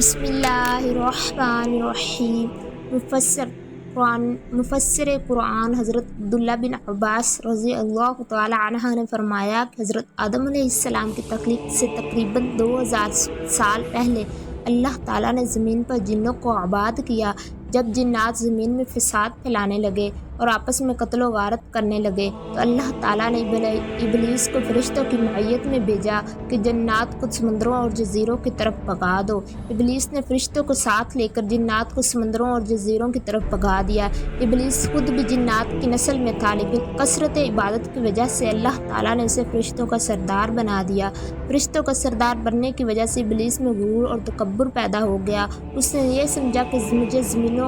بسم اللہ الرحمن الرحیم۔ مفسر قرآن حضرت عبداللہ بن عباس رضی اللہ تعالی عنہ نے فرمایا کہ حضرت آدم علیہ السلام کی تخلیق سے تقریباً 2000 سال پہلے اللہ تعالیٰ نے زمین پر جنوں کو آباد کیا۔ جب جنات زمین میں فساد پھیلانے لگے اور آپس میں قتل و غارت کرنے لگے تو اللہ تعالیٰ نے ابلیس کو فرشتوں کی معیت میں بھیجا کہ جنات کو سمندروں اور جزیروں کی طرف بھگا دو۔ ابلیس نے فرشتوں کو ساتھ لے کر جنات کو سمندروں اور جزیروں کی طرف بھگا دیا۔ ابلیس خود بھی جنات کی نسل میں تھا، لیکن کثرت عبادت کی وجہ سے اللہ تعالیٰ نے اسے فرشتوں کا سردار بنا دیا۔ فرشتوں کا سردار بننے کی وجہ سے ابلیس میں غرور اور تکبر پیدا ہو گیا۔ اس نے یہ سمجھا کہ مجھے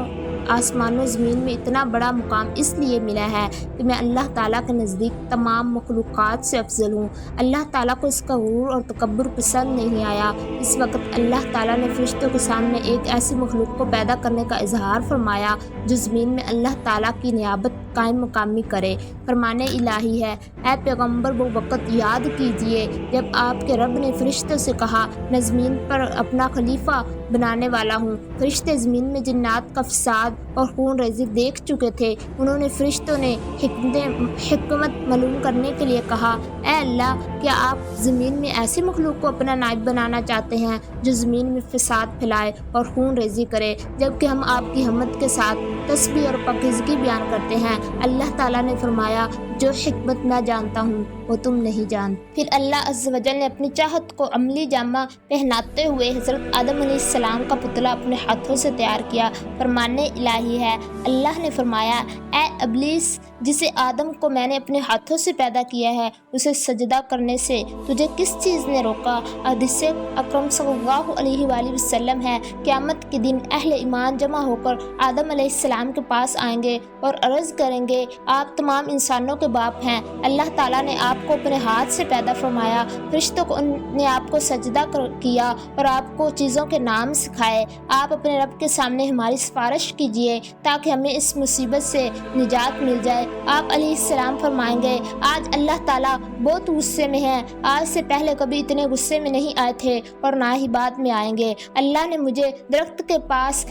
آسمانوں زمین میں اتنا بڑا مقام اس لیے ملا ہے کہ میں اللہ تعالیٰ کے نزدیک تمام مخلوقات سے افضل ہوں۔ اللہ تعالیٰ کو اس کا غرور اور تکبر پسند نہیں آیا۔ اس وقت اللہ تعالیٰ نے فرشتوں کے سامنے ایک ایسی مخلوق کو پیدا کرنے کا اظہار فرمایا جو زمین میں اللہ تعالیٰ کی نیابت قائم مقامی کرے۔ فرمان الہی ہے، اے پیغمبر وہ وقت یاد کیجئے جب آپ کے رب نے فرشتوں سے کہا میں زمین پر اپنا خلیفہ بنانے والا ہوں۔ فرشتے زمین میں جنات کا فساد اور خون ریزی دیکھ چکے تھے۔ انہوں نے فرشتوں نے حکمت معلوم کرنے کے لیے کہا، اے اللہ، کیا آپ زمین میں ایسی مخلوق کو اپنا نائب بنانا چاہتے ہیں جو زمین میں فساد پھیلائے اور خون ریزی کرے، جبکہ ہم آپ کی حمد کے ساتھ تسبیح اور پاکیزگی بیان کرتے ہیں۔ اللہ تعالیٰ نے فرمایا، جو حکمت میں جانتا ہوں وہ تم نہیں جانتے۔ پھر اللہ عز و جل نے اپنی چاہت کو عملی جامہ پہناتے ہوئے حضرت آدم علیہ السلام کا پتلا اپنے ہاتھوں سے تیار کیا۔ فرمان الہی ہے، اللہ نے فرمایا، اے ابلیس، جسے آدم کو میں نے اپنے ہاتھوں سے پیدا کیا ہے اسے سجدہ کرنے سے تجھے کس چیز نے روکا؟ حدیث اکرم صلی اللہ علیہ وآلہ وسلم ہے، قیامت کے دن اہل ایمان جمع ہو کر آدم علیہ السلام کے پاس آئیں گے اور عرض کریں گے، آپ تمام انسانوں کے باپ ہیں۔ اللہ تعالیٰ نے آپ کو اپنے ہاتھ سے پیدا فرمایا، فرشتوں نے آپ کو سجدہ کیا اور آپ کو چیزوں کے نام سکھائے۔ آپ اپنے رب کے سامنے ہماری سفارش کیجیے تاکہ ہمیں اس مصیبت سے نجات مل جائے۔ آپ علیہ السلام فرمائیں گے، آج اللہ تعالیٰ بہت غصے میں ہے، آج سے پہلے کبھی اتنے غصے میں نہیں آئے تھے اور نہ ہی بعد میں آئیں گے۔ اللہ نے مجھے درخت کے پاس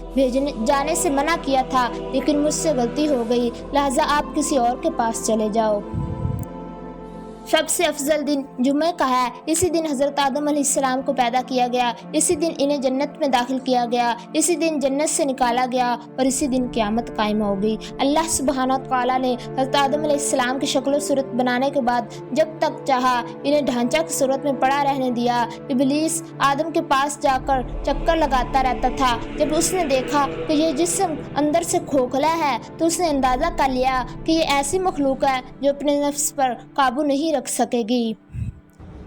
جانے سے منع کیا تھا، لیکن مجھ سے غلطی ہو گئی، لہٰذا آپ کسی اور کے پاس چلے جاؤ۔ سب سے افضل دن جمعہ کا ہے۔ اسی دن حضرت آدم علیہ السلام کو پیدا کیا گیا، اسی دن انہیں جنت میں داخل کیا گیا، اسی دن جنت سے نکالا گیا اور اسی دن قیامت قائم ہوگی۔ اللہ سبحانہ تعالیٰ نے حضرت آدم علیہ السلام کی شکل و صورت بنانے کے بعد جب تک چاہا انہیں ڈھانچہ کی صورت میں پڑا رہنے دیا۔ ابلیس آدم کے پاس جا کر چکر لگاتا رہتا تھا۔ جب اس نے دیکھا کہ یہ جسم اندر سے کھوکھلا ہے تو اس نے اندازہ کر لیا کہ یہ ایسی مخلوق ہے جو اپنے نفس پر قابو نہیں رکھ سکے گی۔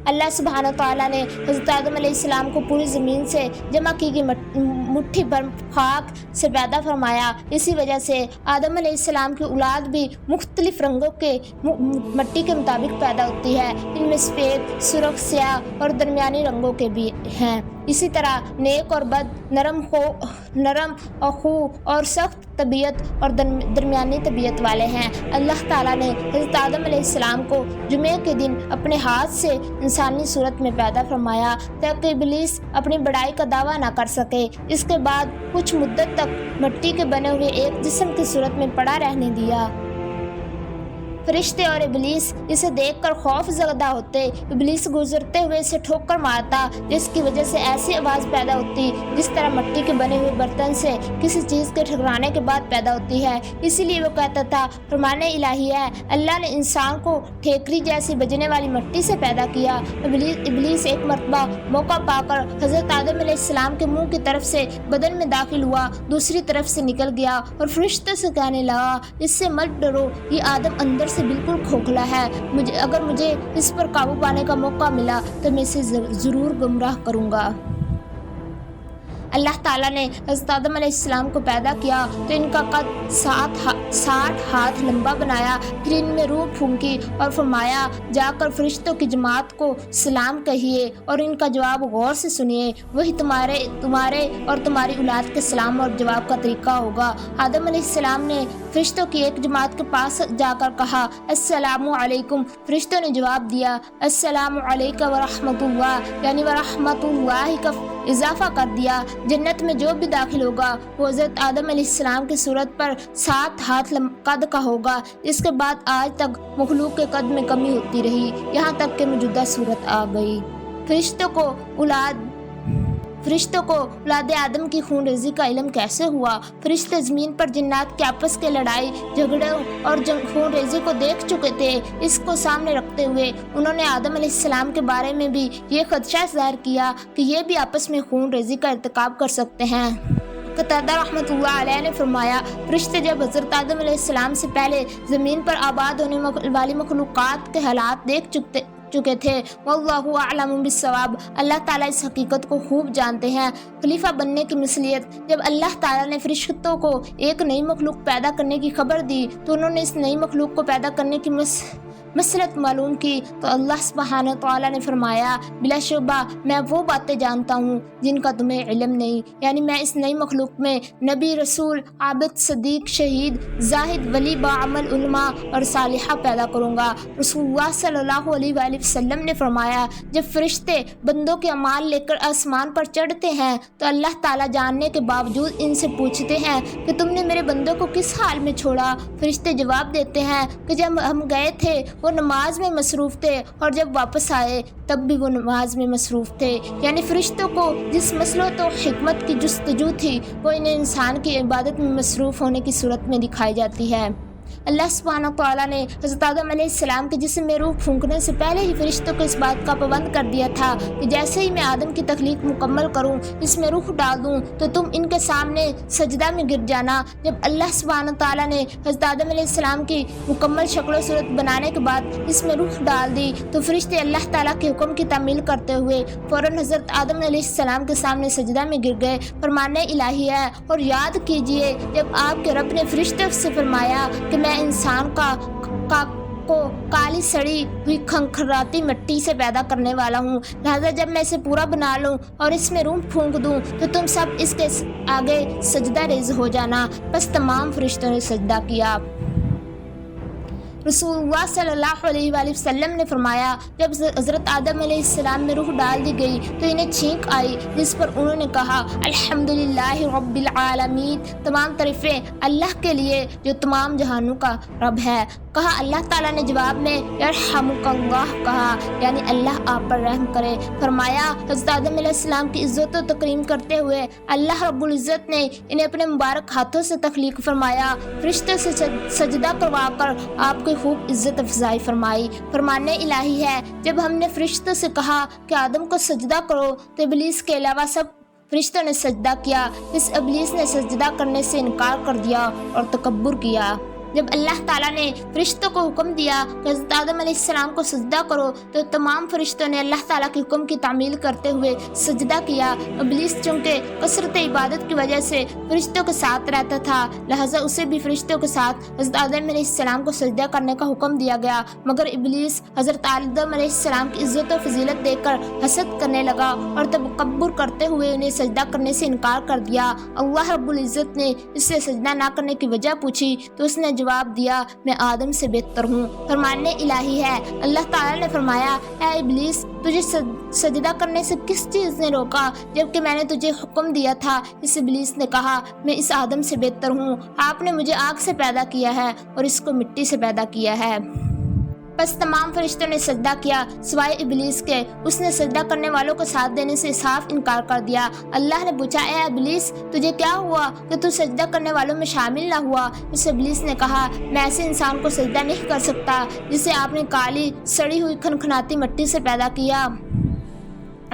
اللہ سبحانہ تعالیٰ نے حضرت آدم علیہ السلام کو پوری زمین سے جمع کی گئی مٹھی بھر خاک سے پیدا فرمایا۔ اسی وجہ سے آدم علیہ السلام کی اولاد بھی مختلف رنگوں کے مٹی کے مطابق پیدا ہوتی ہے، ان میں سفید، سرخ، سیاہ اور درمیانی رنگوں کے بھی ہیں۔ اسی طرح نیک اور بد، نرم اور خو اور سخت طبیعت اور درمیانی طبیعت والے ہیں۔ اللہ تعالیٰ نے حضرت آدم علیہ السلام کو جمعے کے دن اپنے ہاتھ سے انسانی صورت میں پیدا فرمایا تاکہ ابلیس اپنی بڑائی کا دعویٰ نہ کر سکے۔ اس کے بعد کچھ مدت تک مٹی کے بنے ہوئے ایک جسم کی صورت میں پڑا رہنے دیا۔ فرشتے اور ابلیس اسے دیکھ کر خوف زدہ ہوتے۔ ابلیس گزرتے ہوئے اسے ٹھوکر مارتا، جس کی وجہ سے ایسی آواز پیدا ہوتی جس طرح مٹی کے بنے ہوئے برتن سے کسی چیز کے ٹکرانے کے بعد پیدا ہوتی ہے۔ اسی لیے وہ کہتا تھا، فرمان الہی ہے، اللہ نے انسان کو ٹھیکری جیسی بجنے والی مٹی سے پیدا کیا۔ ابلیس ایک مرتبہ موقع پا کر حضرت آدم علیہ السلام کے منہ کی طرف سے بدن میں داخل ہوا، دوسری طرف سے نکل گیا اور فرشتوں سے کہنے لگا، اس سے مت ڈرو، یہ آدم اندر سے بالکل کھوکھلا ہے، اگر مجھے اس پر قابو پانے کا موقع ملا تو میں اسے ضرور گمراہ کروں گا۔ اللہ تعالیٰ نے حضرت آدم علیہ السلام کو پیدا کیا تو ان کا قد 60 ہاتھ لمبا بنایا، پھر ان میں روح پھونکی اور فرمایا، جا کر فرشتوں کی جماعت کو سلام کہیے اور ان کا جواب غور سے سنیے، وہی تمہارے اور تمہاری اولاد کے سلام اور جواب کا طریقہ ہوگا۔ آدم علیہ السلام نے فرشتوں کی ایک جماعت کے پاس جا کر کہا، السلام علیکم۔ فرشتوں نے جواب دیا، السلام علیکم ورحمۃ اللہ، یعنی ورحمۃ اللہ کا اضافہ کر دیا جنت میں جو بھی داخل ہوگا وہ حضرت آدم علیہ السلام کی صورت پر 7 ہاتھ قد کا ہوگا۔ اس کے بعد آج تک مخلوق کے قد میں کمی ہوتی رہی، یہاں تک کہ موجودہ صورت آ گئی۔ فرشتوں کو اولاد آدم کی خون ریزی کا علم کیسے ہوا؟ فرشتے زمین پر جنات کے آپس کے لڑائی جھگڑے اور خون ریزی کو دیکھ چکے تھے۔ اس کو سامنے رکھتے ہوئے انہوں نے آدم علیہ السلام کے بارے میں بھی یہ خدشہ ظاہر کیا کہ یہ بھی آپس میں خون ریزی کا ارتکاب کر سکتے ہیں۔ قتادہ رحمۃ اللہ علیہ نے فرمایا، فرشتے جب حضرت آدم علیہ السلام سے پہلے زمین پر آباد ہونے والی مخلوقات کے حالات دیکھ چکے تھے۔ واللہ اعلم بالصواب، اللہ تعالیٰ اس حقیقت کو خوب جانتے ہیں۔ خلیفہ بننے کی مصلیت، جب اللہ تعالیٰ نے فرشتوں کو ایک نئی مخلوق پیدا کرنے کی خبر دی تو انہوں نے اس نئی مخلوق کو پیدا کرنے کی مصلحت معلوم کی تو اللہ سبحانہ تعالیٰ نے فرمایا، بلا شبہ میں وہ باتیں جانتا ہوں جن کا تمہیں علم نہیں، یعنی میں اس نئی مخلوق میں نبی، رسول، عابد، صدیق، شہید، زاہد، ولی، باعمل، علماء اور صالحہ پیدا کروں گا۔ رسول اللہ صلی اللہ علیہ وآلہ وسلم نے فرمایا، جب فرشتے بندوں کے اعمال لے کر آسمان پر چڑھتے ہیں تو اللہ تعالیٰ جاننے کے باوجود ان سے پوچھتے ہیں کہ تم نے میرے بندوں کو کس حال میں چھوڑا؟ فرشتے جواب دیتے ہیں کہ جب ہم گئے تھے وہ نماز میں مصروف تھے اور جب واپس آئے تب بھی وہ نماز میں مصروف تھے۔ یعنی فرشتوں کو جس مصلحت و حکمت کی جستجو تھی وہ انہیں انسان کی عبادت میں مصروف ہونے کی صورت میں دکھائی جاتی ہے۔ اللہ سبحانہ تعالیٰ نے حضرت آدم علیہ السلام کے جسم میں روح پھونکنے سے پہلے ہی فرشتوں کو اس بات کا پابند کر دیا تھا کہ جیسے ہی میں آدم کی تخلیق مکمل کروں، اس میں روح ڈال دوں تو تم ان کے سامنے سجدہ میں گر جانا۔ جب اللہ سبحانہ تعالیٰ نے حضرت آدم علیہ السلام کی مکمل شکل و صورت بنانے کے بعد اس میں روح ڈال دی تو فرشتے اللہ تعالیٰ کے حکم کی تعمیل کرتے ہوئے فوراً حضرت آدم علیہ السلام کے سامنے سجدہ میں گر گئے۔ فرمان الہی ہے، اور یاد کیجئے جب آپ کے رب نے فرشتوں سے فرمایا کہ میں انسان کو کالی سڑی ہوئی کھنکھراتی مٹی سے پیدا کرنے والا ہوں، لہذا جب میں اسے پورا بنا لوں اور اس میں روح پھونک دوں تو تم سب اس کے آگے سجدہ ریز ہو جانا۔ بس تمام فرشتوں نے سجدہ کیا۔ رسول اللہ صلی اللہ علیہ وآلہ وسلم نے فرمایا، جب حضرت آدم علیہ السلام میں روح ڈال دی گئی تو انہیں چھینک آئی، جس پر انہوں نے کہا، الحمدللہ رب العالمین، تمام تعریفیں اللہ کے لیے جو تمام جہانوں کا رب ہے۔ کہا اللہ تعالیٰ نے جواب میں یرحمک اللہ کہا، یعنی اللہ آپ پر رحم کرے۔ فرمایا، حضرت آدم علیہ السلام کی عزت و تکریم کرتے ہوئے اللہ رب العزت نے انہیں اپنے مبارک ہاتھوں سے تخلیق فرمایا، فرشتوں سے سجدہ کروا کر آپ کی خوب عزت افزائی فرمائی۔ فرمان الہی ہے، جب ہم نے فرشتوں سے کہا کہ آدم کو سجدہ کرو تو ابلیس کے علاوہ سب فرشتوں نے سجدہ کیا۔ اس ابلیس نے سجدہ کرنے سے انکار کر دیا اور تکبر کیا۔ جب اللہ تعالیٰ نے فرشتوں کو حکم دیا کہ حضرت آدم علیہ السلام کو سجدہ کرو تو تمام فرشتوں نے اللہ تعالیٰ کے حکم کی تعمیل کرتے ہوئے سجدہ کیا۔ ابلیس چونکہ کثرت عبادت کی وجہ سے فرشتوں کے ساتھ رہتا تھا، لہذا اسے بھی فرشتوں کے ساتھ حضرت آدم علیہ السلام کو سجدہ کرنے کا حکم دیا گیا، مگر ابلیس حضرت آدم علیہ السلام کی عزت و فضیلت دیکھ کر حسد کرنے لگا اور تکبر کرتے ہوئے انہیں سجدہ کرنے سے انکار کر دیا۔ اللہ رب العزت نے اس سے سجدہ نہ کرنے کی وجہ پوچھی تو اس نے جواب دیا، میں آدم سے بہتر ہوں۔ فرمان الہی ہے، اللہ تعالیٰ نے فرمایا، اے ابلیس، تجھے سجدہ کرنے سے کس چیز نے روکا جبکہ میں نے تجھے حکم دیا تھا؟ اس ابلیس نے کہا، میں اس آدم سے بہتر ہوں، آپ نے مجھے آگ سے پیدا کیا ہے اور اس کو مٹی سے پیدا کیا ہے۔ بس تمام فرشتوں نے سجدہ کیا سوائے ابلیس کے، اس نے سجدہ کرنے والوں کو ساتھ دینے سے صاف انکار کر دیا۔ اللہ نے پوچھا، اے ابلیس، تجھے کیا ہوا کہ تو سجدہ کرنے والوں میں شامل نہ ہوا؟ اس ابلیس نے کہا، میں ایسے انسان کو سجدہ نہیں کر سکتا جسے آپ نے کالی سڑی ہوئی کھنکھناتی مٹی سے پیدا کیا۔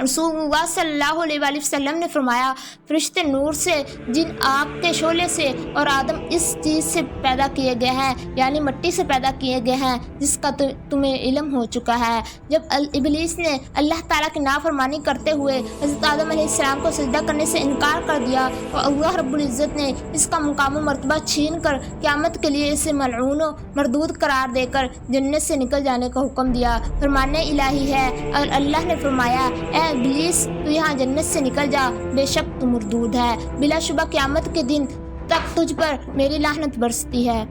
رسول اللہ صلی اللہ علیہ وآلہ وسلم نے فرمایا، فرشتے نور سے، جن آگ کے شعلے سے اور آدم اس چیز سے پیدا کیے گئے ہیں، یعنی مٹی سے پیدا کیے گئے ہیں جس کا تمہیں علم ہو چکا ہے۔ جب ابلیس نے اللہ تعالیٰ کی نافرمانی کرتے ہوئے حضرت آدم علیہ السلام کو سجدہ کرنے سے انکار کر دیا تو اللہ رب العزت نے اس کا مقام و مرتبہ چھین کر قیامت کے لیے اسے ملعون و مردود قرار دے کر جنت سے نکل جانے کا حکم دیا۔ فرمان الہی ہے، اور اللہ نے فرمایا، اے ابلیس، تو یہاں جنت سے نکل جا، بے شک تو مردود ہے، بلا شبہ قیامت کے دن تک تجھ پر میری لعنت برستی ہے۔